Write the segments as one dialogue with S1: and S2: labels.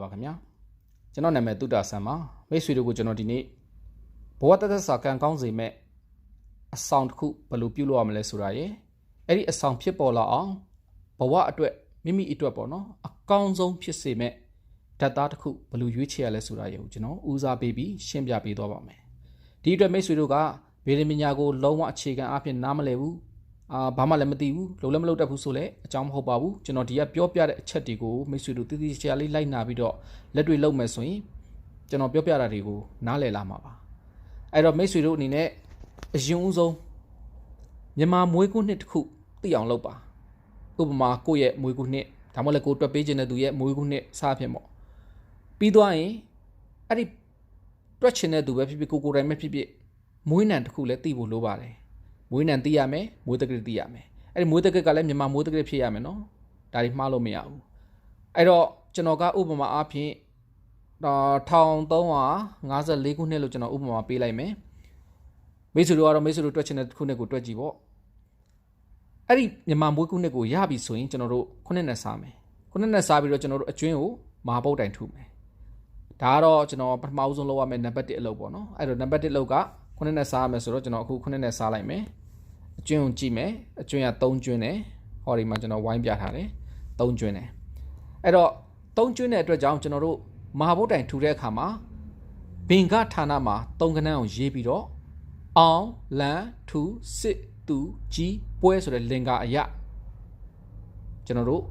S1: ပါခင်ဗျာကျွန်တော်နာမည်တုဒ္ဒဆန်ပါမိတ်ဆွေတို့ကိုကျွန်တော်ဒီနေ့ဘဝတသက်စာကံကောင်းစေမဲ့အဆောင်တစ်ခုဘယ်လိုပြုလုပ်ရမလဲဆိုတာရယ်အဲ့ဒီအဆောင်ဖြစ်ပေါ်လာအောင်ဘဝအတွက်မိမိအတွက်ပေါ့နော်အကောင်းဆုံးဖြစ်စေမဲ့ဓာတ်သားတစ်ခုဘယ်လိုရွေးချယ်ရလဲဆိုတာရယ်ကိုကျွန်တော်ဦးစားပေးပြီးရှင်းပြပေးသွားပါမယ်ဒီအတွက်မိတ်ဆွေတို့ကဗေဒပညာကိုလုံးဝအခြေခံအဖြစ်နားမလည်ဘူးဘာမှလည်းမသိဘူးလုံးလည်းမလုပ်တတ်ဘူးဆိုလဲအကြောင်းမဟုတ်ပါဘူးကျွန်တော်ဒီကပြောပြတဲ့အချက်တွေကိုမိတ်ဆွေတို့တည်တည်ချာလေးလိုက်နာပြီးတော့လက်တွေလုပ်မယ်ဆိုရင်ကျွန်တော်ပြောပြတာတွေကိုနားလည်လာမှာပါအဲ့တော့မိတ်ဆွေတို့အနေနဲ့အရင်ဦးဆုံးမြန်မာမွေးခုနှစ်တစ်ခုသိအောင်လုပ်ပါဥပမာကိုယ့်ရဲ့မွေးခုနှစ်ဒါမှမဟုတ်လည်းကိုယ်တွက်ပေးခြင်းတဲ့သူရဲ့မွေးခုနှစ်စားဖြစ်ပေါ့ပြီးသွားရင်အဲ့ဒီတွက်ချင်တဲ့သူပဲဖြစ်ဖြစ်ကိုယ်တိုင်ပဲဖြစ်ဖြစ်မွေးနံတစ်ခုလည်းသိဖို့လိုပါတယ်မွေးနံသိရမယ်မွေးတက္ကရာသိရမယ်အဲ့ဒီမွေးတက္ကရာကလည်းမြန်မာမွေးတက္ကရာဖြစ်ရမယ်နော်ဒါတွေမှားလို့မရဘူးအဲ့တော့ကျွန်တော်ကဥပမာအားဖြင့်1354ခုနှစ်လို့ကျွန်တော်ဥပမာပေးလိုက်မယ်မိတ်ဆွေတို့ကတော့မိတ်ဆွေတို့တွက်ချင်တဲ့ခုနှစ်ကိုတွက်ကြည့်ပေါ့အဲ့ဒီမြန်မာမွေးခုနှစ်ကိုရပြီဆိုရင်ကျွန်တော်တို့ခုနှစ်နဲ့စားမယ်ခုနှစ်နဲ့စားပြီးတော့ကျွန်တော်တို့အကျွင်းကိုမဟာပုတ်တိုင်ထုမယ်ဒါကတော့ကျွန်တော်ပထမဦးဆုံးလုပ်ရမယ်နံပါတ်1အလုပ်ပေါ့နော်အဲ့တော့နံပါတ်1အလုပ်ကခုနှစ်နဲ့စားရမယ်ဆိုတော့ကျွန်တော်အခုခုနှစ်နဲ့စားလိုက်မယ်အကျွင်းကိုကြည့်မယ်အကျွင်းက3ကျွင်းတယ်ဟောဒီမှာကျွန်တော်ဝိုင်းပြထားတယ်3ကျွင်းတယ်အဲ့တော့3ကျွင်းတဲ့အတွက်ကြောင့်ကျွန်တော်တို့မဟာဘုတ်တိုင်ထူတဲ့အခါမှာဘင်္ဂဌာနမှာ3ကဏ္ဍကိုရေးပြီးတော့အောင်လန်ထူစစ်သူကြီးပွဲဆိုတဲ့လင်္ကာအရာကျွန်တော်တို့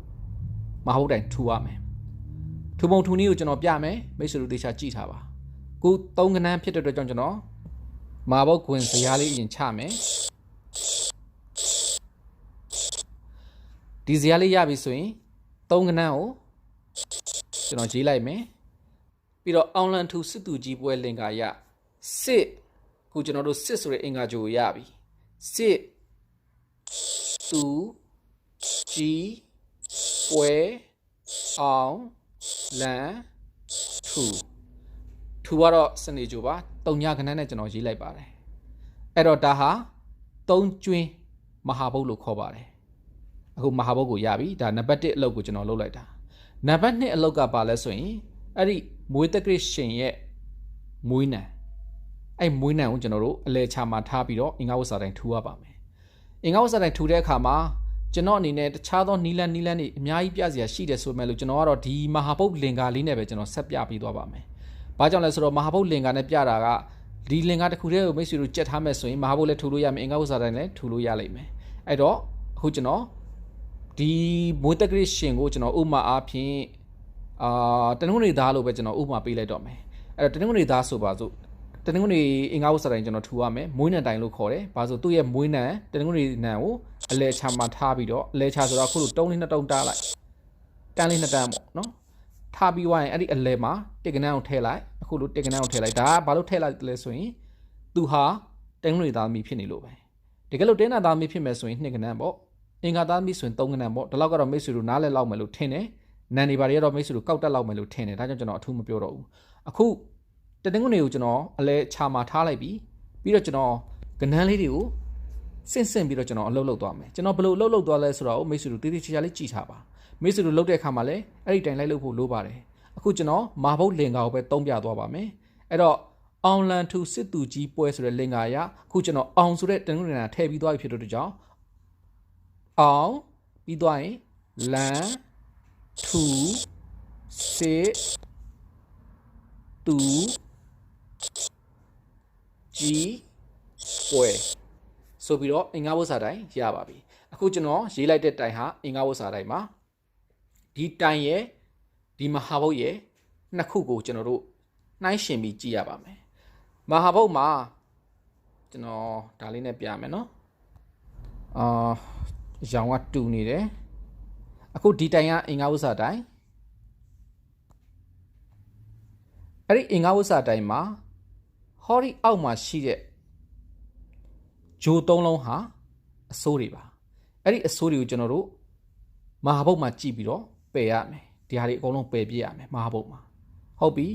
S1: မဟာဘုတ်တိုင်ထူရမယ်ထူပုံထူနည်းကိုကျွန်တော်ပြမယ်မိတ်ဆွေတို့သေချာကြည့်ထားပါခု3ကဏ္ဍဖြစ်တဲ့အတွက်ကြောင့်ကျွန်တော်မဟာဘုတ်ခွင်ဇယားလေးအရင်ချမယ်ဒီဇယားလေးရပြီဆိုရင်3ကဏ္ဍကိုကျွန်တော်ရေးလိုက်မယ်ပြီးတော့အောင်လန်ထူစစ်သူကြီးပွဲလင်္ကာရစစ်ခုကျွန်တော်တို့စစ်ဆိုတဲ့အင်္ဂါကြိုကိုရပြီစစ်သူကြီးပွဲအောင်လန်ထူကတော့စနေကြိုပါ3ညခဏနဲ့ကျွန်တော်ရေးလိုက်ပါတယ်အဲ့တော့ဒါဟာ3ကျွင်းမဟာဘုတ်လို့ခေါ်ပါတယ်အခုမဟာဘုတ်ကိုရပြီဒါနံပါတ်1အလုပ်ကိုကျွန်တော်လုပ်လိုက်တာနံပါတ်2အလုပ်ကပါလဲဆိုရင်အဲ့ဒီမွေးတက္ကရာရှင်ရဲ့မွေးနံအဲ့မွေးနံကိုကျွန်တော်တို့အလဲချမှာထားပြီးတော့အင်္ဂါဝတ်စာတိုင်းထူရပါမယ်အင်္ဂါဝတ်စာတိုင်းထူတဲ့အခါမှာကျွန်တော်အနေနဲ့တခြားသောနီလန်းတွေအများကြီးပြစရာရှိတယ်ဆိုမဲ့လို့ကျွန်တော်ကတော့ဒီမဟာဘုတ်လင်္ကာလေးနဲ့ပဲကျွန်တော်ဆက်ပြပြီးသွားပါမယ်ဘာကြောင့်လဲဆိုတော့မဟာဘုတ်လင်္ကာနဲ့ပြတာကဒီလင်္ကာတစ်ခုတည်းကိုမိတ်ဆွေတို့ကြက်ထားမယ်ဆိုရင်မဟာဘုတ်လည်းထူလို့ရမယ်အင်္ဂါဝတ်စာတိုင်းလည်းထူလို့ရလိမ့်မယ်အဲ့တော့အခုကျွန်တော်ဒီမွေးတက္ကရာရှင်ကိုကျွန်တော်ဥပမာအားဖြင့်တနင်္ဂနွေသားလို့ပဲကျွန်တော်ဥပမာပေးလိုက်တော့မယ်အဲ့တော့တနင်္ဂနွေသားဆိုပါစို့တနင်္ဂနွေအင်္ဂါဝတ်စာတိုင်းကျွန်တော်ထူရမယ်မွေးနံတိုင်လို့ခေါ်တယ်ဘာလို့သူ့ရဲ့မွေးနံတနင်္ဂနွေနံကိုအလဲချမှာထားပြီးတော့အလဲချဆိုတော့အခုလိုတုံးလေး2တုံးတားလိုက်တန်းလေး2တန်းပေါ့နော်ထားပြီးွားရင်အဲ့ဒီအလဲမှာတစ်ကနန်းကိုထည့်လိုက်အခုလိုတစ်ကနန်းကိုထည့်လိုက်ဒါကဘာလို့ထည့်လိုက်လဲဆိုရင်သူဟာတနင်္ဂနွေသားသမီးဖြစ်နေလို့ပဲတကယ်လို့တင်းနာသားသမီးဖြစ်မယ်ဆိုရင်2ကနန်းပေါ့အင်္ဂါသားသမီးဆိုရင်3ကနန်းပေါ့ဒါလောက်ကတော့မိတ်ဆွေတို့နားလဲလောက်မယ်လို့ထင်တယ်နန်နေပါတွေကတော့မိတ်ဆွေတို့ကောက်တက်လောက်မယ်လို့ထင်တယ်ဒါကြောင့်ကျွန်တော်အထူးမပြောတော့ဘူးအခုတနင်္ဂနွေကိုကျွန်တော်အလဲချမှာထားလိုက်ပြီးတော့ကျွန်တော်ကနန်းလေးတွေကိုဆင့်ပြီးတော့ကျွန်တော်အလုပ်လုပ်သွားမယ်ကျွန်တော်ဘယ်လိုအလုပ်လုပ်သွားလဲဆိုတော့မိတ်ဆွေတို့တေးသေးချာချာလေးကြည့်ထားပါမိတ်ဆွေတို့လုပ်တဲ့အခါမှာလည်းအဲ့ဒီတိုင်လိုက်လုပ်ဖို့လိုပါတယ်အခုကျွန်တော်မာဘုတ်လင်္ကာကိုပဲသုံးပြသွားပါမယ်အဲ့တော့အောင်လန်ထူစစ်သူကြီးပွဲဆိုတဲ့လင်္ကာရအခုကျွန်တော်အောင်ဆိုတဲ့တနင်္ဂနွေနာထည့်ပြီးသွားပြီဖြစ်တဲ့ကြောင့်အောင်ပြီးသွားရင်လန်ထူစစ်သူကြီးပွဲဆိုပြီးတော့အင်္ဂါဝတ်စာတိုင်းရပါပြီအခုကျွန်တော်ရေးလိုက်တဲ့တိုင်ဟာအင်္ဂါဝတ်စာတိုင်းမှာဒီတိုင်ရဲ့ဒီမဟာဘုတ်ရဲ့နှစ်ခုကိုကျွန်တော်တို့နှိုင်းယှဉ်ပြီးကြည့်ရပါမယ်မဟာဘုတ်မှာကျွန်တော်ဒါလေးနဲ့ပြမယ်နော်ရောင်ကတူနေတယ်အခုဒီတိုင်ကအင်္ဂါဝတ်စာတိုင်းအဲ့ဒီအင်္ဂါဝတ်စာတိုင်းမှာဟောဒီအောက်မှာရှိတဲ့ဂျို3လုံးဟာအစိုးတွေပါအဲ့ဒီအစိုးတွေကိုကျွန်တော်တို့မဟာဘုတ်မှာကြည့်ပြီးတော့ပယ်ရမယ်ဒီဟာတွေအကုန်လုံးပယ်ပြရမယ်မဟာဘုတ်မှာဟုတ်ပြီ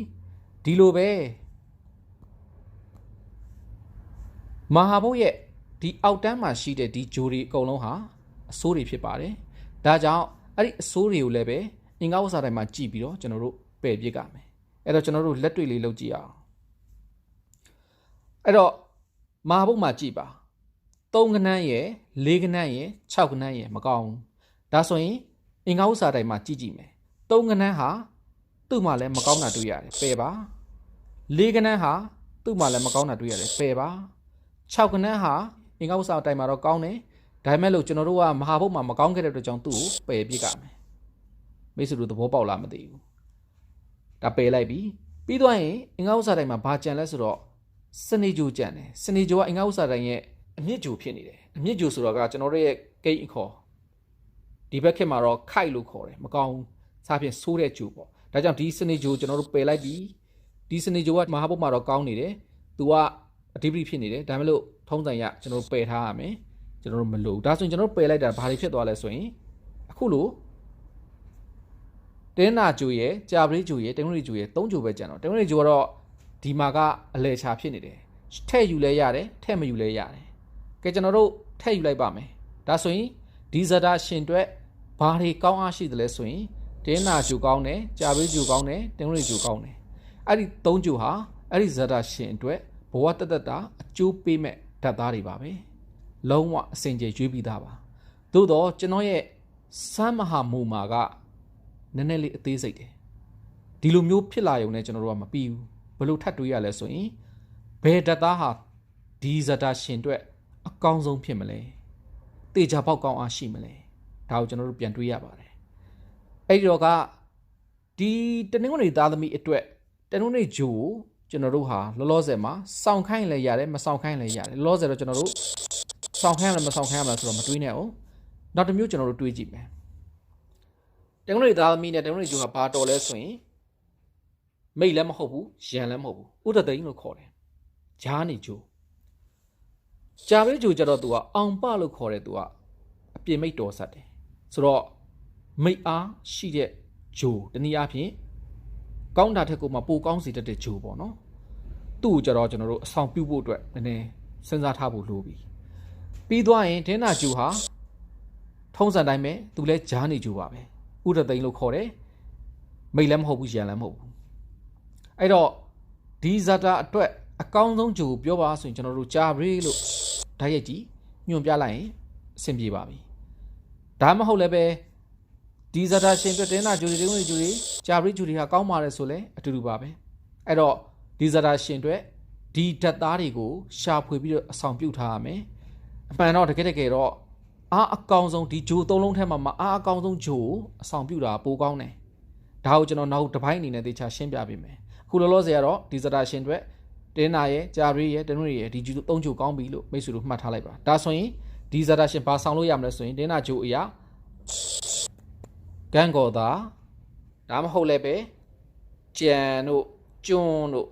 S1: ဒီလိုပဲမဟာဘုတ်ရဲ့ဒီအောက်တန်းမှာရှိတဲ့ဒီဂျိုတွေအကုန်လုံးဟာအစိုးတွေဖြစ်ပါတယ်ဒါကြောင့်အဲ့ဒီအစိုးတွေကိုလည်းပဲအင်္ဂါဝတ်စာတိုင်းမှာကြည့်ပြီးတော့ကျွန်တော်တို့ ပယ်ပြစ်ကမယ်အဲ့တော့ကျွန်တော်တို့လက်တွေ့လေးလုပ်ကြည့်အောင်အဲ့တော့မဟာဘုတ်မှာကြည့်ပါ3ကနန်းရယ်4ကနန်းရယ်6ကနန်းရယ်မကောင်းဒါဆိုရင်အင်္ဂါဥစ္စာတိုင်းမှာကြည့်မယ်3ကနန်းဟာသူ့မှာလည်းမကောင်းတာတွေ့ရတယ်ပယ်ပါ4ကနန်းဟာသူ့မှာလည်းမကောင်းတာတွေ့ရတယ်ပယ်ပါ6ကနန်းဟာအင်္ဂါဥစ္စာတိုင်းမှာတော့ကောင်းတယ်ဒါပေမဲ့လို့ကျွန်တော်တို့ကမဟာဘုတ်မှာမကောင်းခဲ့တဲ့အတွက်ကြောင့်သူ့ကိုပယ်ပြစ်ကမယ်မိတ်ဆွေတို့သဘောပေါက်လားမသိဘူးဒါပယ်လိုက်ပြီပြီးသွားရင်အင်္ဂါဥစ္စာတိုင်းမှာဘာကြံလဲဆိုတော့စနေဂျိုကြံတယ်စနေဂျိုကအင်္ဂါဥစ္စာတိုင်းရဲ့အမြင့်ဂျိုဖြစ်နေတယ်အမြင့်ဂျိုဆိုတော့ကကျွန်တော်တို့ရဲ့ဂိတ်အခေါ်ဒီဘက်ခေတ်မှာတော့ခိုက်လို့ခေါ်တယ်မကောင်းစားဖြင့်ဆိုးတဲ့ဂျိုပေါ့ဒါကြောင့်ဒီစနေဂျိုကျွန်တော်တို့ပယ်လိုက်ပြီဒီစနေဂျိုကမဟာဘုတ်မှာတော့ကောင်းနေတယ်သူကအဓိပတိဖြစ်နေတယ်ဒါမှမဟုတ်ထုံးစံရကျွန်တော်တို့ပယ်ထားရမယ်ကျွန်တော်တို့မလို့ဒါဆိုရင်ကျွန်တော်တို့ပယ်လိုက်တာဘာတွေဖြစ်သွားလဲဆိုရင်အခုလို့တင်းနာဂျိုရဲ့ကြာပရိဂျိုရဲ့တင်္ဂရိဂျိုရဲ့3ဂျိုပဲကျန်တော့တင်္ဂရိဂျိုကတော့ဒီမှာကအလဲချာဖြစ်နေတယ်ထဲ့ယူလဲရတယ်ထဲ့မယူလဲရတယ်ကဲကျွန်တော်တို့ထဲ့ယူလိုက်ပါမယ်ဒါဆိုရင်ဒီဇတာရှင်အတွက်ဘာတွေကောင်းအားရှိတယ်လဲဆိုရင်တင်းနာဂျိုကောင်းတယ်ကြာပရိဂျိုကောင်းတယ်တင်္ဂရိဂျိုကောင်းတယ်အဲ့ဒီ3ဂျိုဟာအဲ့ဒီဇတာရှင်အတွက်ဘဝတသက်တာအကျိုးပေးမဲ့ဓာတ်သားတွေပါပဲလုံးဝအစင်ကြေရွေးပြီးသားပါသို့တော့ကျွန်တော်ရဲ့စမ်းမဟာမူမာကနည်းနည်းလေးအသေးစိတ်တယ်ဒီလိုမျိုးဖြစ်လာရုံနဲ့ကျွန်တော်တို့ကမပြီးဘူးဘယ်လိုထပ်တွေးရလဲဆိုရင်ဘယ်ဓာတ်သားဟာဒီဇတာရှင်အတွက်အကောင်းဆုံးဖြစ်မလဲတေချာပေါက်ကောင်းအားရှိမလဲဒါကိုကျွန်တော်တို့ပြန်တွေးရပါတယ်အဲ့ဒီတော့ကဒီတနင်္ဂနွေသားသမီးအတွက်တနင်္ဂနွေဂျိုကိုကျွန်တော်တို့ဟာလောလောဆယ်မှာစောင့်ခိုင်းလည်းရတယ်မစောင့်ခိုင်းလည်းရတယ်လောလောဆယ်တော့ကျွန်တော်တို့စောင့်ခိုင်းရမလားမစောင့်ခိုင်းရမလားဆိုတော့မတွေးနဲ့အောင်နောက်တစ်မျိုးကျွန်တော်တို့တွေးကြည့်မယ်တနင်္ဂနွေသားသမီးနဲ့တနင်္ဂနွေဂျိုဟာဘာတော်လဲဆိုရင်မိတ်လည်းမဟုတ်ဘူးရန်လည်းမဟုတ်ဘူးဥဒသိန်းလို့ခေါ်တယ်ဂျားနေဂျိုဂျာပရိဂျိုကျတော့သူကအောင်ပလို့ခေါ်တယ်သူကအပြစ်မိတ်တော်ဆက်တယ်ဆိုတော့မိတ်အားရှိတဲ့ဂျိုတနည်းအားဖြင့်ကောင်းတာထက်ကိုမှပိုကောင်းစေတတ်တဲ့ဂျိုပေါ့နော်သူ့ကိုကျတော့ကျွန်တော်တို့အဆောင်ပြုတ်ဖို့အတွက်နည်းနည်းစဉ်းစားထားဖို့လိုပြီပြီးသွားရင်ဒင်းနာဂျိုဟာထုံးစံတိုင်းပဲသူလည်းဂျားနေဂျိုပါပဲဥဒသိန်းလို့ခေါ်တယ်မိတ်လည်းမဟုတ်ဘူးရန်လည်းမဟုတ်ဘူးအဲ့တော့ဒီဇာတာအတွက်အကောင်းဆုံးဂျိုပြောပါဆိုရင်ကျွန်တော်တို့ဂျာဘရီလို့ဓာတ်ရိုက်ကြည့်ညွှန်ပြလိုက်ရင်အဆင်ပြေပါပြီဒါမှမဟုတ်လည်းပဲဒီဇာတာရှင်အတွက်တင်းနာဂျိုတွေတင်းဝင်ဂျိုတွေဂျာဘရီဂျိုတွေဟာကောင်းပါတယ်ဆိုလဲအတူတူပါပဲအဲ့တော့ဒီဇာတာရှင်အတွက်ဒီဓာတ်သားတွေကိုရှာဖွေပြီးတော့အဆောင်ပြုတ်ထားရမယ်အမှန်တော့တကယ်တော့အားအကောင်းဆုံးဒီဂျို3လုံးထဲမှာအားအကောင်းဆုံးဂျိုအဆောင်ပြုတ်တာပိုကောင်းတယ်ဒါကိုကျွန်တော်နောက်တစ်ပိုင်းအနေနဲ့သေချာရှင်းပြပေးမယ်အခုလောလောဆယ်ကတော့ဒီဇာတာရှင်အတွက်တင်းနာရဲ့ဂျာဘရီရဲ့တနွေရဲ့ဒီဂျို3ဂျိုကောင်းပြီလို့မိတ်ဆွေတို့မှတ်ထားလိုက်ပါဒါဆိုရင်ဒီဇာတာရှင်ဘာဆောင်လို့ရမလဲဆိုရင်တင်းနာဂျိုအရာဂန်ကောသာဒါမှမဟုတ်လည်းပဲကြံတို့ကျွန်းတို့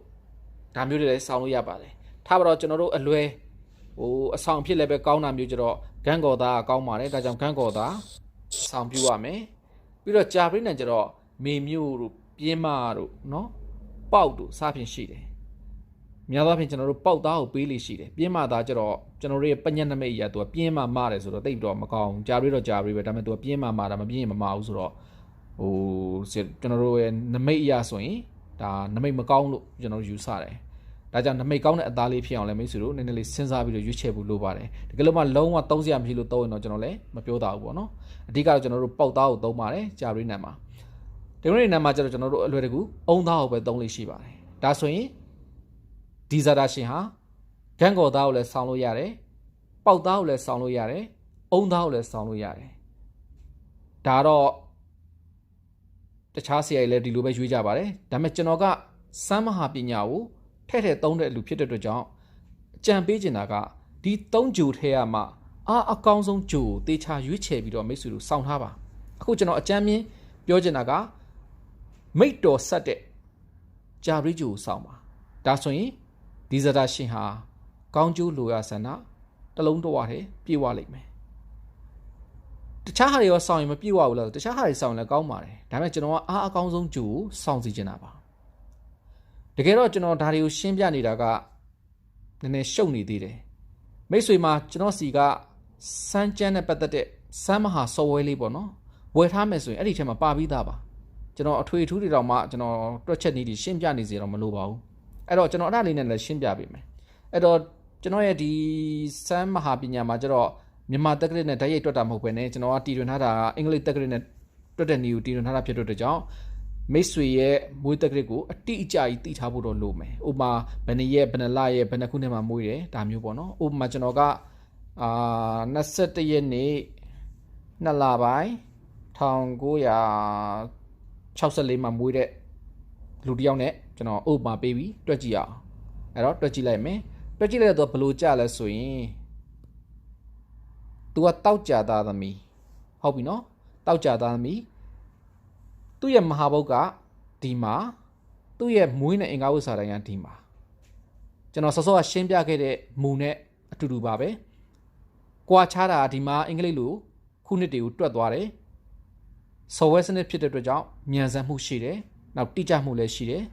S1: ဒါမျိုးတွေလည်းဆောင်းလို့ရပါတယ်ထားပါတော့ကျွန်တော်တို့အလွယ်အဆောင်ဖြစ်လည်းပဲကောင်းတာမျိုးကြတော့ဂန်ကောသာကောင်းပါတယ်ဒါကြောင့်ဂန်ကောသာဆောင်းပြရမယ်ပြီးတော့ဂျာပရိနဲ့ကြတော့မေမျိုးတို့ပြင်းမတို့နော်ပေါက်တို့စားဖြင့်ရှိတယ်များသောအားဖြင့်ကျွန်တော်တို့ပေါက်သားကိုပေးလိရှိတယ်ပြင်းမသားကြတော့ကျွန်တော်တို့ရဲ့ပညတ်နမိတ်အရာသူကပြင်းမမတယ်ဆိုတော့တိတ်တော့မကောင်းဂျာပရိတော့ဂျာပရိပဲဒါပေမဲ့သူကပြင်းမမတာမပြင်းရင်မမဘူးဆိုတော့ကျွန်တော်တို့ရဲ့နမိတ်အရာဆိုရင်ဒါနမိတ်မကောင်းလို့ကျွန်တော်တို့ယူဆတယ်ဒါကြောင့်နမိတ်ကောင်းတဲ့အသားလေးဖြစ်အောင်လည်းမိတ်ဆွေတို့နည်းနည်းလေးစဉ်းစားပြီးတော့ရွေးချယ်ဖို့လိုပါတယ်တကယ်လို့မှလုံးဝသုံးစရာမရှိလို့သုံးရင်တော့ကျွန်တော်လည်းမပြောတာဘူးပေါ့နော်အဓိကတော့ကျွန်တော်တို့ပေါက်သားကိုသုံးပါတယ်ဂျာပရိနံမှာဒီနေ့နံမှာကျတော့ကျွန်တော်တို့အလွယ်တကူအုံသားကိုပဲသုံးလို့ရှိပါတယ်ဒါဆိုရင်ဒီဇာတာရှင်ဟာဂန်ကောသားကိုလည်းဆောင်းလို့ရတယ်ပေါက်သားကိုလည်းဆောင်းလို့ရတယ်အုံသားကိုလည်းဆောင်းလို့ရတယ်ဒါတော့တခြားဆရာကြီးလည်းဒီလိုပဲရွေးကြပါတယ်ဒါပေမဲ့ကျွန်တော်ကစမ်းမဟာပညာကိုထဲ့သုံးတဲ့လူဖြစ်တဲ့အတွက်ကြောင့်အကြံပေးချင်တာကဒီ3ဂျိုထဲရမှာအကောင်းဆုံးဂျိုကိုတေချာရွေးချယ်ပြီးတော့မိတ်ဆွေတို့စောင့်ထားပါအခုကျွန်တော်အကြံမြင်ပြောချင်တာကမိတ်တော်ဆက်တဲ့ဂျာဘရီဂျိုကိုစောင့်ပါဒါဆိုရင်ဒီဇာတာရှင်ဟာကောင်းကျိုးလိုရဆန္ဒတလုံးတဝထဲပြေဝလိမ့်မယ်တခြားဟာတွေရောစောင့်ရင်မပြေဝဘူးလားတခြားဟာတွေစောင့်ရင်လည်းကောင်းပါတယ်ဒါပေမဲ့ကျွန်တော်ကအကောင်းဆုံးဂျိုကိုစောင့်စီချင်တာပါတကယ်တော့ကျွန်တော်ဒါတွေကိုရှင်းပြနေတာကနည်းနည်းရှုပ်နေသေးတယ်မိတ်ဆွေမှာကျွန်တော်စီကစမ်းကျန်းနဲ့ပတ်သက်တဲ့စမ်းမဟာ software လေးပေါ့နော်ဝယ်ထားမယ်ဆိုရင်အဲ့ဒီထဲမှာပါပြီးသားပါ ကျွန်တော်အထွေထူးတွေတော့မှကျွန်တော်တွက်ချက်နည်းတွေရှင်းပြနေစီတော့မလိုပါဘူးအဲ့တော့ကျွန်တော်အဲ့ဒါလေးနဲ့လည်းရှင်းပြပေးမယ်အဲ့တော့ကျွန်တော်ရဲ့ဒီစမ်းမဟာပညာမှာကျတော့မြန်မာတက္ကသိုလ်နဲ့ဓာတ်ရိုက်တွက်တာမဟုတ်ဘဲနဲ့ကျွန်တော်ကတည်တွင်ထားတာအင်္ဂလိပ်တက္ကသိုလ်နဲ့တွက်တဲ့နည်းကိုတည်တွင်ထားတာဖြစ်တဲ့အတွက်ကြောင့်မိတ်ဆွေရဲ့မွေးတက္ကသိုလ်ကိုအတိအကျကြီးတည်ထားဖို့တော့လိုမယ်ဥပမာဘယ်နှစ်ရက်ဘယ်နှစ်လရက်ဘယ်နှစ်ခုနှစ်မှာမွေးတယ်ဒါမျိုးပေါ့နော်ဥပမာကျွန်တော်က21ရက်နေ့2လပိုင်း1964မှာမွေးတဲ့လူတစ်ယောက်နဲ့ကျွန်တော်ဥပမာပေးပြီးတွက်ကြည့်အောင်အဲ့တော့တွက်ကြည့်လိုက်မယ်တွက်ကြည့်လိုက်တော့ဘယ်လိုကြလဲဆိုရင် तू ကတောက်ကြသားသမီးဟုတ်ပြီနော်တောက်ကြသားသမီးသူ့ရဲ့မဟာဘုတ်ကဒီမှာသူ့ရဲ့မွေးနဲ့အင်္ဂါဝတ်စာတိုင်းကဒီမှာကျွန်တော်စောစောကရှင်းပြခဲ့တဲ့မူနဲ့အတူတူပါပဲကွာခြားတာဒီမှာအင်္ဂလိပ်လိုခုနှစ်တွေကိုတွက်သွားတယ်ဆော်ဝဲစနစ်ဖြစ်တဲ့အတွက်ကြောင့်မြန်ဆန်မှုရှိတယ်နောက်တိကျမှုလည်းရှိတယ်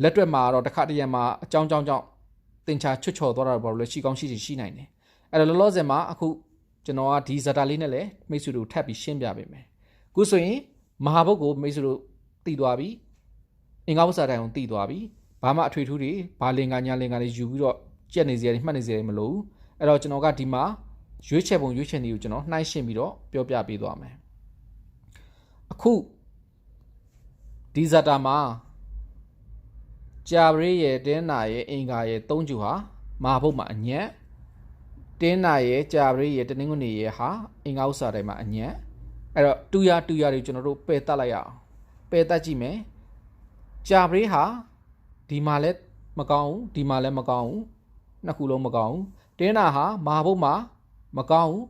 S1: လက်တွက်မှာတော့တစ်ခါတရံမှာအကြောင်းကြောင့်တင်ချာချွတ်ချော်သွားတာပေါ့လို့ရှိကောင်းရှိနိုင်တယ်အဲ့တော့လောလောဆယ်မှာအခုကျွန်တော်ကဒီဇာတာလေးနဲ့လည်းမိတ်ဆွေတို့ထပ်ပြီးရှင်းပြပေးမယ်အခုဆိုရင်မဟာဘုတ်ကိုမိတ်ဆွေတို့တည်သွားပြီအင်္ဂါဝတ်စာတိုင်းကိုတည်သွားပြီဘာမှအထွေထူးတွေဘာလင်္ကာညာလင်္ကာတွေယူပြီးတော့ကြက်နေစရာတွေမှတ်နေစရာတွေမလိုဘူးအဲ့တော့ကျွန်တော်ကဒီမှာရွေးချယ်ပုံရွေးချယ်နည်းကိုကျွန်တော်နှိုင်းရှင်းပြီးတော့ပြောပြပေးသွားမယ်အခုဒီဇာတာမှာကြာပရိရဲ့တင်းနာရဲ့အင်္ဂါရဲ့၃ကျူဟာမဟာဘုတ်မှာအညံ့တင်းနာရဲ့ကြာပရိရဲ့တနင်္ဂနွေရဲ့ဟာအင်္ဂါဥစ္စာတိုင်းမှာအညံ့အဲ့တော့တူရတွေကျွန်တော်တို့ပယ်တတ်လိုက်ရအောင်ပယ်တတ်ကြည့်မယ်ကြာပရိဟာဒီမှာလည်းမကောင်းဘူးဒီမှာလည်းမကောင်းဘူးနှစ်ခုလုံးမကောင်းဘူးတင်းနာဟာမဟာဘုတ်မှာမကောင်းဘူး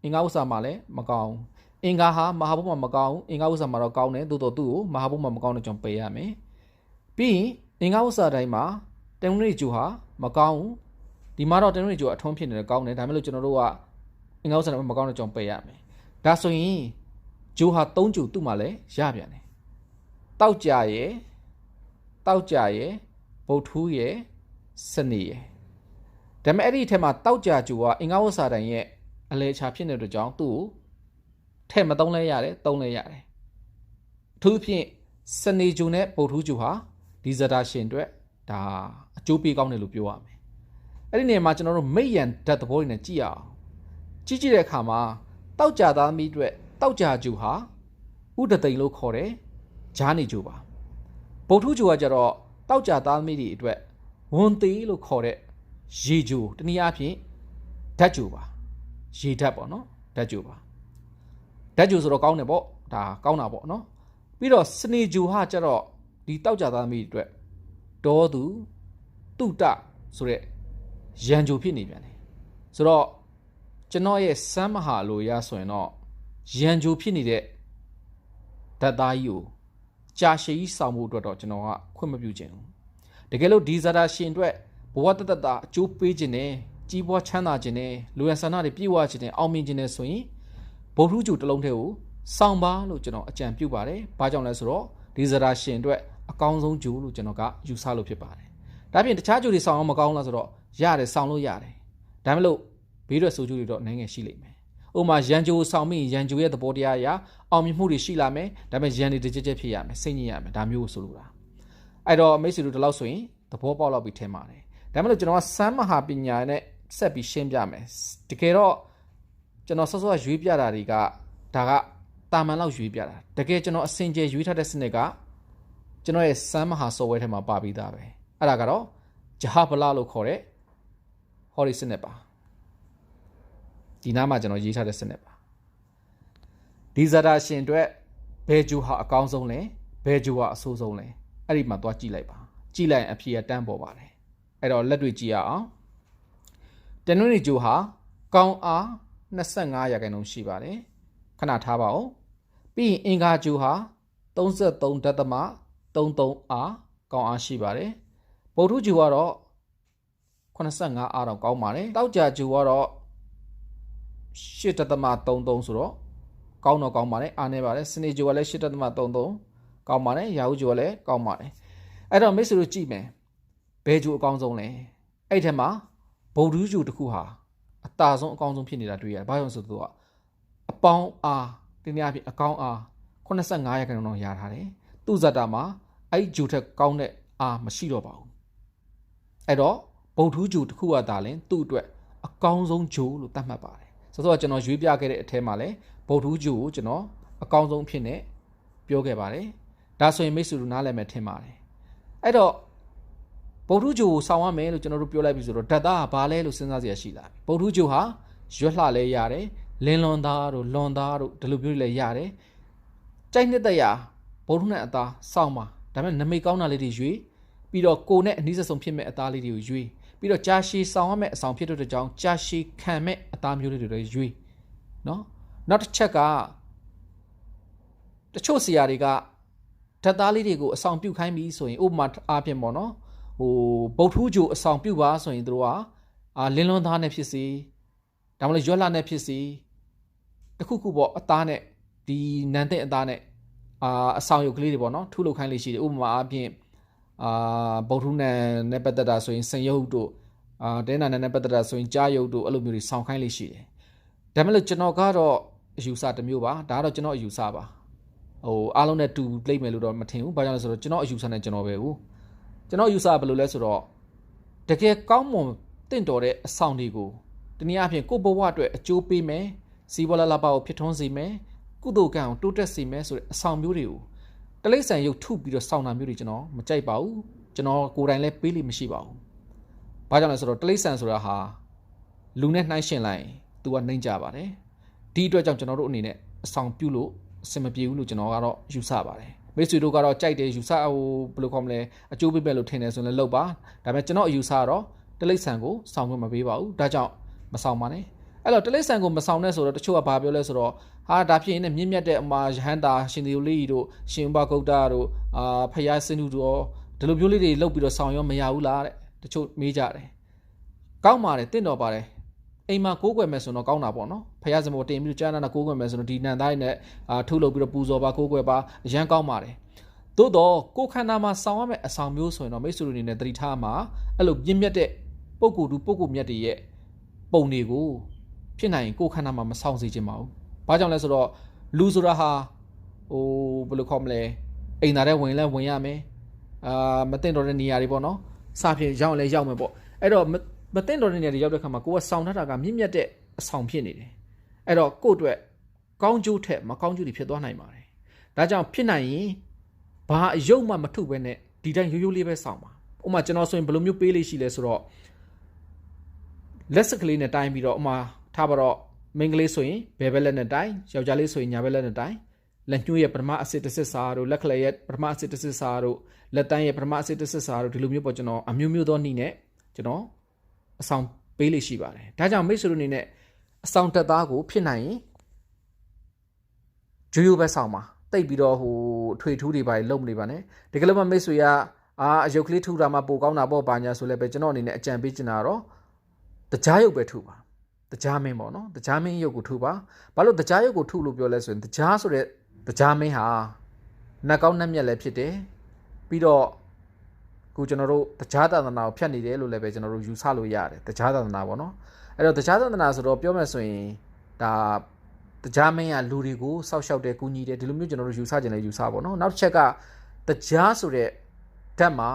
S1: အင်္ဂါဥစ္စာမှာလည်းမကောင်းဘူးအင်္ဂါဟာမဟာဘုတ်မှာမကောင်းဘူးအင်္ဂါဥစ္စာမှာတော့ကောင်းတယ်သို့တော်သူ့ကိုမဟာဘုတ်မှာမကောင်းတဲ့ကြောင့်ပယ်ရမယ်ပြီးရင်အင်္ဂါဥစ္စာတိုင်းမှာတန်ငွေကျူဟာမကောင်းဘူးဒီမှာတော့တန်ငွေကျူအထုံးဖြစ်နေတယ်ကောင်းတယ်ဒါပေမဲ့လို့ကျွန်တော်တို့ကအင်္ဂါဥစ္စာတိုင်းမကောင်းတဲ့ကြောင့်ပယ်ရမယ်ဒါဆိုရင်ကျူဟာ3ကျူသူ့မှာလည်းရပြန်တယ်တောက်ကြရဲ့ဗုဒ္ဓဟူးရဲ့စနေရဲ့ဒါပေမဲ့အဲ့ဒီအထက်မှာတောက်ကြကျူကအင်္ဂါဝတ်စာတိုင်းရဲ့အလဲချာဖြစ်နေတဲ့ကြောင့်သူ့ကိုထည့်မသုံးလဲရတယ်သုံးလဲရတယ်အထူးဖြင့်စနေကျူနဲ့ဗုဒ္ဓဟူးကျူဟာဒီဇာတာရှင်အတွက်ဒါအကျိုးပေးကောင်းတယ်လို့ပြောရမယ်အဲ့ဒီနေရာမှာကျွန်တော်တို့မိတ်ရန်ဓာတ်သဘောတွေနဲ့ကြည့်ရအောင်ကြည့်တဲ့အခါမှာတောက်ကြသားသမီးအတွက်တောက်ကြကျူဟာဥဒသိန်လို့ခေါ်တယ်ဂျာနေကျူပါဗုဒ္ဓဟူးကျူကကြတော့တောက်ကြသားသမီးတွေအတွက်ဝန်သေးလို့ခေါ်တဲ့ရေကျူတနည်းအားဖြင့်ဓာတ်ကျူပါရေဓာတ်ပေါ့နော်ဓာတ်ကျူပါဓာတ်ကျူဆိုတော့ကောင်းတယ်ပေါ့ဒါကောင်းတာပေါ့နော်ပြီးတော့စနေကျူဟာကြတော့ဒီတောက်ကြသားသမီးတွေအတွက်ဒေါသူတုတဆိုတဲ့ရန်ကျူဖြစ်နေပြန်တယ်ဆိုတော့ကျွန်တော်ရဲ့စမ်းမဟာလိုရဆိုရင်တော့ရန်ကျူဖြစ်နေတဲ့ဓာတ်သားကြီးကိုကြာရှည်ကြီးဆောင်မှုအတွက်တော့ကျွန်တော်ကခွင့်မပြုခြင်းဘူးတကယ်လို့ဒီဇာတာရှင်အတွက်ဘဝတတအကျိုးပေးခြင်းနဲ့ကြီးပွားချမ်းသာခြင်းနဲ့လူရန်ဆန္ဒတွေပြည့်ဝခြင်းနဲ့အောင်မြင်ခြင်းနဲ့ဆိုရင်ဗုဒ္ဓကျူတစ်လုံးတည်းကိုဆောင်ပါလို့ကျွန်တော်အကြံပြုပါတယ်။ဘာကြောင့်လဲဆိုတော့ဒီဇာတာရှင်အတွက်အကောင်းဆုံးကျူလို့ကျွန်တော်ကယူဆလို့ဖြစ်ပါတယ်။ဒါပြင်တခြားကျူတွေဆောင်အောင်မကောင်းလားဆိုတော့ရတယ်ဆောင်လို့ရတယ်။ဒါမှမဟုတ်ဘေးရွက်ဆိုကျူတွေတော့နိုင်ငံရှိလိမ့်မယ်။ဥပမာရန်ကျူဆောင်ပြီးရန်ကျူရဲ့သဘောတရားအရအောင်မြင်မှုတွေရှိလာမယ်။ဒါပေမဲ့ရန်တွေတကြက်ဖြစ်ရမယ်။စိတ်ညစ်ရမယ်။ဒါမျိုးကိုဆိုလိုတာ။အဲ့တော့မိတ်ဆွေတို့ဒီလောက်ဆိုရင်သဘောပေါက်လောက်ပြီးထင်ပါတယ်။ဒါမှမဟုတ်ကျွန်တော်ကစမ်းမဟာပညာနဲ့ဆက်ပြီးရှင်းပြမယ်။တကယ်တော့ကျွန်တော်စောစောရွေးပြတာတွေကဒါကတာမန်လောက်ရွေးပြတာတကယ်ကျွန်တော်အစင်ကြယ်ရွေးထားတဲ့စနစ်ကကျွန်တော်ရဲ့စမ်းမဟာ software ထဲမှာပါပြီးသားပဲအဲ့ဒါကတော့ဂျဟာဗလာလို့ခေါ်တဲ့ဟော်ဒီစနစ်ပါဒီနားမှာကျွန်တော်ရေးထားတဲ့စနစ်ပါဒီဇာတာရှင်အတွက်ဘယ်ဂျူဟာအကောင်းဆုံးလဲဘယ်ဂျူဟာအဆိုးဆုံးလဲအဲ့ဒီမှာသွားကြည့်လိုက်ပါကြည့်လိုက်ရင်အဖြေကတန်းပေါ်ပါတယ်အဲ့တော့လက်တွေ့ကြည့်ရအောင်တနွေးဂျူဟာကောင်းအား25%ရှိပါတယ်ခဏထားပါဦးပြီးရင်အင်္ဂါဂျူဟာ33.33 အားကောင်းအားရှိပါတယ်ဗုဒ္ဓဂျူကတော့85အားတော့ကောင်းပါတယ်တောက်ကြဂျူကတော့8.33ဆိုတော့ကောင်းတော့ကောင်းပါတယ်အားနေပါတယ်စနေဂျူကလည်း8.33ကောင်းပါတယ်ရာဟုဂျူကလည်းကောင်းပါတယ်အဲ့တော့မိတ်ဆွေတို့ကြည့်မယ်ဘယ်ဂျူအကောင်းဆုံးလဲအဲ့ထက်မှာဗုဒ္ဓဂျူတစ်ခုဟာအတာဆုံးအကောင်းဆုံးဖြစ်နေတာတွေ့ရတယ်ဘာလို့ဆိုတော့အပေါင်းအားတင်းများဖြစ်အကောင်းအား 85ရာခိုင်နှုန်းတော့ရထားတယ်သူ့ဇာတာမှာအဲ့ဂျူထက်ကောင်းတဲ့အားမရှိတော့ပါဘူးအဲ့တော့ဗုဒ္ဓဂျူတစ်ခုကသာလင်သူ့အတွက်အကောင်းဆုံးဂျူလို့သတ်မှတ်ပါတယ်ဆိုတော့ကျွန်တော်ရွေးပြခဲ့တဲ့အထဲမှာလည်းဗုဒ္ဓဂျူကိုကျွန်တော်အကောင်းဆုံးဖြစ်နေပြောခဲ့ပါတယ်ဒါဆိုရင်မိတ်ဆွေတို့နားလည်မယ်ထင်ပါတယ်အဲ့တော့ဗုဒ္ဓဂျူကိုဆောင်ရမယ်လို့ကျွန်တော်တို့ပြောလိုက်ပြီဆိုတော့ဓာတ်သားကဘာလဲလို့စဉ်းစားစရာရှိလာပြီဗုဒ္ဓဂျူဟာရွက်လှလဲရတယ်လင်းလွန်သားတို့လွန်သားတို့ဒီလိုမျိုးလည်းရတယ်ကြိုက်နှစ်သက်ရာဗုဒ္ဓနဲ့အသားစောင်းပါဒါပေမဲ့နမိတ်ကောင်းတာလေးတွေရွေးပြီးတော့ကိုနဲ့အနည်းဆုံးဖြစ်မဲ့အသားလေးတွေကိုရွေးပြီးတော့ကြာရှည်ဆောင်ရမယ့်အဆောင်ဖြစ်တဲ့ကြောင့်ကြာရှည်ခံမဲ့အသားမျိုးလေးတွေလည်းရွေးနော်နောက်တစ်ချက်ကတချို့ဆရာတွေကဓာတ်သားလေးတွေကိုအဆောင်ပြုတ်ခိုင်းပြီးဆိုရင်ဥပမာအားဖြင့်ပေါ့နော်ဗုဒ္ဓဂျူအဆောင်ပြုတ်ပါဆိုရင်တို့ကလင်းလွန်သားနဲ့ဖြစ်စီဒါမှမဟုတ်ရွက်လာနဲ့ဖြစ်စီတခုခုပေါ့အသားနဲ့ဒီနန်တဲ့အသားနဲ့အဆောင်ရုပ်ကလေးတွေပေါ့နော်ထုလုပ်ခိုင်းလေးရှိတယ်ဥပမာအားဖြင့်ဗုဒ္ဓနန်နဲ့ပတ်သက်တာဆိုရင်စင်ရုပ်တို့တဲနာနန်နဲ့ပတ်သက်တာဆိုရင်ကြားရုပ်တို့အဲ့လိုမျိုးတွေဆောင်ခိုင်းလေးရှိတယ်ဒါမှမဟုတ်ကျွန်တော်ကတော့အယူဆတစ်မျိုးပါဒါကတော့ကျွန်တော်အယူဆပါအားလုံးနဲ့တူလိမ့်မယ်လို့တော့မထင်ဘူးဘာကြောင့်လဲဆိုတော့ကျွန်တော်အယူဆနဲ့ကျွန်တော်ပဲဘူးကျွန်တော်အယူဆဘယ်လိုလဲဆိုတော့တကယ်ကောင်းမွန်တင့်တော်တဲ့အဆောင်တွေကိုတနည်းအားဖြင့်ကိုယ့်ဘဝအတွက်အကျိုးပေးမယ်စီးပွားလာလာပါကိုဖြစ်ထွန်းစေမယ်ကုသိုလ်ကံကိုတိုးတက်စေမယ်ဆိုတဲ့အဆောင်မျိုးတွေကိုတလိမ့်ဆန်ရုပ်ထုပြီးတော့စောင့်တာမျိုးတွေကျွန်တော်မကြိုက်ပါဘူးကျွန်တော်ကိုယ်တိုင်လည်းပေးလိမရှိပါဘူးဘာကြောင့်လဲဆိုတော့တလိမ့်ဆန်ဆိုတာဟာလူနဲ့နှိုင်းယှဉ်လိုက်သူကနှိမ့်ကြပါတယ်ဒီအတွက်ကြောင့်ကျွန်တော်တို့အနေနဲ့အဆောင်ပြုလို့အဆင်မပြေဘူးလို့ကျွန်တော်ကတော့ယူဆပါတယ်မိတ်ဆွေတို့ကတော့ကြိုက်တယ်ယူဆဘယ်လိုခေါ်မလဲအကျိုးပေးပဲလို့ထင်တယ်ဆိုရင်လည်းလုပ်ပါဒါပေမဲ့ကျွန်တော်အယူဆကတော့တလိမ့်ဆန်ကိုစောင့်ခွင့်မပေးပါဘူးဒါကြောင့်မဆောင်ပါနဲ့အဲ့တော့တလိမ့်ဆန်ကိုမဆောင်နဲ့ဆိုတော့တချို့ကဘာပြောလဲဆိုတော့ဒါဖြစ်ရင်မြင့်မြတ်တဲ့အမှာရဟန္တာရှင်သေလေးတို့ရှင်ဥပဂုတ်တတို့ဖယားစင်းတို့ဒီလိုမျိုးလေးတွေလုပ်ပြီးတော့ဆောင်ရောမရဘူးလားတဲ့တချို့မေးကြတယ်ကောင်းပါတယ်တင့်တော်ပါတယ်အိမ်မှာကိုးကွယ်မယ်ဆိုတော့ကောင်းတာပေါ့နော်ဖယားစမောတင်ပြီးတော့ကျမ်းနာကိုးကွယ်မယ်ဆိုတော့ဒီနန်သားနဲ့ထုလုပ်ပြီးတော့ပူဇော်ပါကိုးကွယ်ပါအရန်ကောင်းပါတယ်သို့တော့ကိုယ်ခန္ဓာမှာဆောင်ရမယ့်အဆောင်မျိုးဆိုရင်တော့မိတ်ဆွေတို့အနေနဲ့သတိထားမှာအဲ့လိုပြင်းမြတ်တဲ့ပုံကူတူပုံကူမြတ်တွေရဲ့ပုံတွေကိုဖြစ်နိုင်ရင်ကိုယ်ခန္ဓာမှာမဆောင်စေချင်ပါဘူးဘာကြောင့်လဲဆိုတော့လူဆိုတာဟာဘယ်လိုခေါ်မလဲအိမ်သားတဲ့ဝင်လဲဝင်ရမယ်မတင်တော်တဲ့နေရာတွေပေါ့နော်စဖြစ်ရောက်လဲရောက်မယ်ပေါ့အဲ့တော့မတင်တော်တဲ့နေရာတွေရောက်တဲ့ခါမှာကိုယ်ကဆောင်ထားတာကမြင့်မြတ်တဲ့အဆောင်ဖြစ်နေတယ်အဲ့တော့ကိုယ့်အတွက်ကောင်းကျိုးထက်မကောင်းကျိုးတွေဖြစ်သွားနိုင်ပါတယ်ဒါကြောင့်ဖြစ်နိုင်ရင်ဘာအယုတ်မှမထုပဲနဲ့ဒီတိုင်းရိုးရိုးလေးပဲဆောင်ပါဥပမာကျွန်တော်ဆိုရင်ဘယ်လိုမျိုးပေးလေးရှိလဲဆိုတော့လက်စကလေးနဲ့တိုင်းပြီးတော့ဥပမာထားပါတော့မိန်းကလေးဆိုရင်ဘယ်ဘက်လက်နဲ့တိုင်းယောက်ျားလေးဆိုရင်ညာဘက်လက်နဲ့တိုင်းလက်ညှိုးရဲ့ပထမအစစ်တစ်စစ်စာတို့လက်ခလက်ရဲ့ပထမအစစ်တစ်စစ်စာတို့လက်တန်းရဲ့ပထမအစစ်တစ်စစ်စာတို့ဒီလိုမျိုးပေါ့ကျွန်တော်အမျိုးမျိုးသောနည်းနဲ့ကျွန်တော်အဆောင်ပေးလေးရှိပါတယ်ဒါကြောင့်မိတ်ဆွေတို့အနေနဲ့အဆောင်တက်သားကိုဖြစ်နိုင်ရင်ဂျိုးရိုးပဲဆောင်ပါတိတ်ပြီးတော့ထွေထူးတွေပါလုံမနေပါနဲ့ဒီကလေးမမိတ်ဆွေကအယုတ်ကလေးထူတာမှပိုကောင်းတာပေါ့ဘာညာဆိုလဲပဲကျွန်တော်အနေနဲ့အကြံပေးချင်တာတော့တကြားရုပ်ပဲထူပါတကြားမင်းပေါ့နော်တကြားမင်းရုပ်ကိုထူပါဘာလို့တကြားရုပ်ကိုထူလို့ပြောလဲဆိုရင်တကြားဆိုတဲ့တကြားမင်းဟာနတ်ကောင်းနတ်မြတ်လည်းဖြစ်တယ်ပြီးတော့ကိုကျွန်တော်တို့တကြားသာသနာကိုဖြတ်နေတယ်လို့လည်းပဲကျွန်တော်တို့ယူဆလို့ရတယ်တကြားသာသနာပေါ့နော်အဲ့တော့တကြားသာသနာဆိုတော့ပြောမယ်ဆိုရင်ဒါတကြားမင်းကလူတွေကိုစောက်ရှောက်တယ်ကူညီတယ်ဒီလိုမျိုးကျွန်တော်တို့ယူဆကြတယ်ယူဆပေါ့နော်နောက်တစ်ချက်ကတကြားဆိုတဲ့ဓာတ်မှာ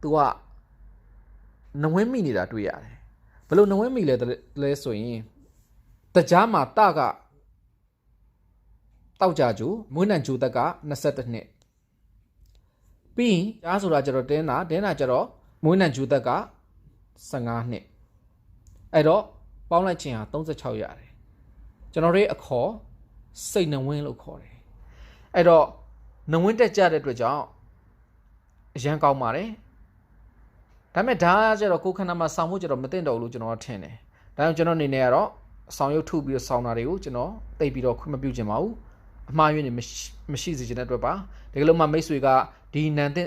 S1: तू ကနဝင်းမိနေတာတွေ့ရတယ်ဘယ်လိုနဝင်းမိလဲဆိုရင်တကြားမှာတကတောက်ကြကျူမွေးနံကျူတက်က22နှစ်ပြီးရင်ကြားဆိုတာကျတော့တင်းတာကျတော့မွေးနံကျူတက်က15နှစ်အဲ့တော့ပေါင်းလိုက်ခြင်းဟာ36ရတယ်ကျွန်တော်တို့အခေါ်စိတ်နဝင်းလို့ခေါ်တယ်အဲ့တော့နဝင်းတက်ကြတဲ့အတွက်ကြောင့်အရန်ကောင်းပါတယ်ဒါပေမဲ့ဒါကျတော့ကိုယ်ခန္ဓာမှာဆောင်းဖို့ကျတော့မသိတော့ဘူးလို့ကျွန်တော်ထင်တယ်ဒါကြောင့်ကျွန်တော်အနေနဲ့ကတော့ဆောင်းရုပ်ထုပြီးတော့ဆောင်းတာတွေကိုကျွန်တော်တိတ်ပြီးတော့ခွင့်မပြုချင်ပါဘူးအမှားယွင်းနေမရှိစေချင်တဲ့အတွက်ပါဒီကလေးမှမိတ်ဆွေကဒီနန်တဲ့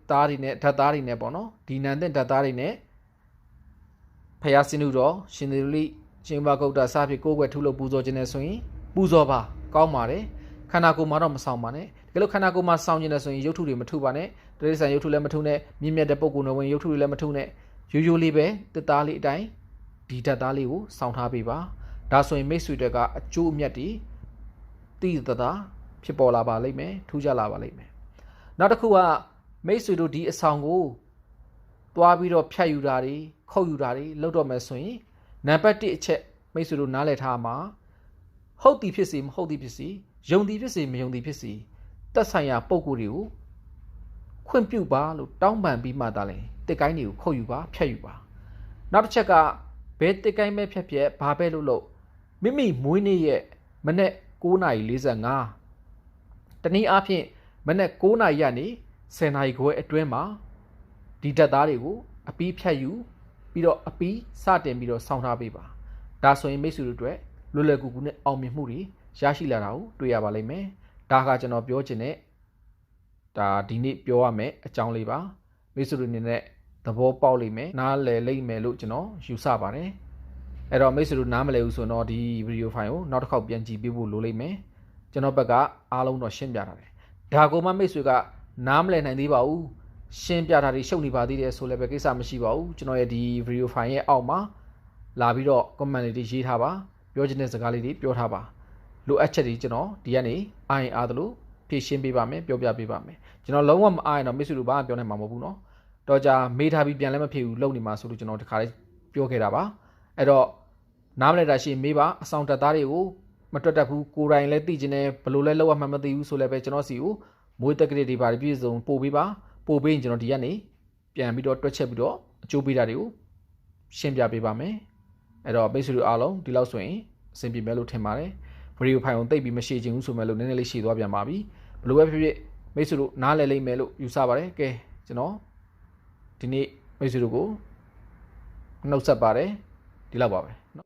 S1: သားတွေနဲ့ဓာတ်သားတွေနဲ့ပေါ့နော်ဒီနန်တဲ့ဓာတ်သားတွေနဲ့ဖယားစင်းတို့တော့ရှင်သေလိရှင်ဘဂုတ်တာစဖြစ်ကိုယ်ွယ်ထုလို့ပူဇော်ခြင်းနဲ့ဆိုရင်ပူဇော်ပါကောင်းပါတယ်ခန္ဓာကိုယ်မှာတော့မဆောင်ပါနဲ့ဒီလိုခန္ဓာကိုယ်မှာဆောင်ခြင်းနဲ့ဆိုရင်ရုပ်ထုတွေမထုပါနဲ့တရိစ္ဆာန်ရုပ်ထုလည်းမထုနဲ့မြင့်မြတ်တဲ့ပုံကိုယ်တော်ဝင်ရုပ်ထုတွေလည်းမထုနဲ့ရိုးရိုးလေးပဲတစ်သားလေးအတိုင်းဒီဓာတ်သားလေးကိုဆောင်ထားပေးပါဒါဆိုရင်မိတ်ဆွေတွေကအကျိုးအမြတ်တွေတည်တသာ ဖြစ်ပေါ်လာပါလိမ့်မယ်ထူးခြားလာပါလိမ့်မယ်နောက်တစ်ခုကမိတ်ဆွေတို့ဒီအဆောင်ကိုသွားပြီးတော့ဖြတ်ယူတာတွေခုတ်ယူတာတွေလုပ်တော့မယ်ဆိုရင်နံပါတ်1အချက်မိတ်ဆွေတို့နားလည်ထားမှာဟုတ်သည်ဖြစ်စီမဟုတ်သည်ဖြစ်စီယုံသည်ဖြစ်စီမယုံသည်ဖြစ်စီသက်ဆိုင်ရာပုံကိုယ်တွေကိုခွင့်ပြုပါလို့တောင်းပန်ပြီးမှသာလဲတစ်ကိုင်းတွေကိုခုတ်ယူပါဖြတ်ယူပါနောက်တစ်ချက်ကဘယ်တစ်ကိုင်းပဲဖြတ်ဖြတ်ဘာပဲလို့မိမိမွေးနေ့ရဲ့မနေ့9:45တနည်းအားဖြင့်မနေ့9:00နာရီကနေ10:00နာရီခွဲအတွင်းမှာဒီဓာတ်သားတွေကိုအပီးဖြတ်ယူပြီးတော့အပီးစတင်ပြီးတော့ဆောင်းထားပေးပါဒါဆိုရင်မိတ်ဆွေတို့အတွက်လွယ်လွယ်ကူကူနဲ့အောင်မြင်မှုတွေရရှိလာတာကိုတွေ့ရပါလိမ့်မယ်ဒါကကျွန်တော်ပြောချင်တဲ့ဒါဒီနေ့ပြောရမယ်အကြောင်းလေးပါမိတ်ဆွေတို့အနေနဲ့သဘောပေါက်လိမ့်မယ်နားလည်လိမ့်မယ်လို့ကျွန်တော်ယူဆပါတယ်အဲ့တော့မိတ်ဆွေတို့နားမလည်ဘူးဆိုတော့ဒီဗီဒီယိုဖိုင်ကိုနောက်တစ်ခေါက်ပြန်ကြည့်ပေးဖို့လိုလိမ့်မယ်ကျွန်တော်ဘက်ကအားလုံးတော့ရှင်းပြထားတယ်ဒါကိုမှမိတ်ဆွေကနားမလည်နိုင်သေးပါဘူးရှင်းပြတာတွေရှုပ်နေပါသေးတယ်ဆိုလည်းပဲကိစ္စမရှိပါဘူးကျွန်တော်ရဲ့ဒီဗီဒီယိုဖိုင်ရဲ့အောက်မှာလာပြီးတော့ comment လေးတွေရေးထားပါပြောချင်တဲ့စကားလေးတွေပြောထားပါလိုအပ်ချက်တွေကျွန်တော်ဒီကနေအားရင်အားသလိုဖြည့်ရှင်းပေးပါမယ်ပြောပြပေးပါမယ်ကျွန်တော်လုံးဝမအားရင်တော့မိတ်ဆွေတို့ဘာမှပြောနိုင်မှာမဟုတ်ဘူးเนาะတော့ကြာမေးထားပြီးပြန်လည်းမဖြေဘူးလုံနေမှာဆိုလို့ကျွန်တော်တခါလေးပြောခဲ့တာပါအဲ့တော့နားမလည်တာရှိမေးပါအဆောင်တက်သားတွေကိုမတွက်တတ်ဘူးကိုယ်တိုင်လည်းသိကျင်တယ်ဘယ်လိုလဲလောက်ရမှမသိဘူးဆိုလည်းပဲကျွန်တော်စီကိုမွေးတက်ကလေးတွေပါပြည့်စုံပို့ပေးပါပို့ပေးရင်ကျွန်တော်ဒီကနေပြန်ပြီးတော့တွက်ချက်ပြီးတော့အကျိုးပေးတာတွေကိုရှင်းပြပေးပါမယ်အဲ့တော့မိတ်ဆွေတို့အားလုံးဒီလောက်ဆိုရင်အဆင်ပြေမယ်လို့ထင်ပါတယ်ဗီဒီယိုဖိုင်ကိုသိပ်ပြီးမရှိချင်ဘူးဆိုမဲ့လို့နည်းနည်းလေးရှည်သွားပြန်ပါပြီဘယ်လိုပဲဖြစ်ဖြစ်မိတ်ဆွေတို့နားလည်လိမ့်မယ်လို့ယူဆပါတယ်ကဲကျွန်တော်ဒီနေ့မိတ်ဆွေတို့ကိုနှုတ်ဆက်ပါတယ်ဒီလောက်ပါပဲเนาะ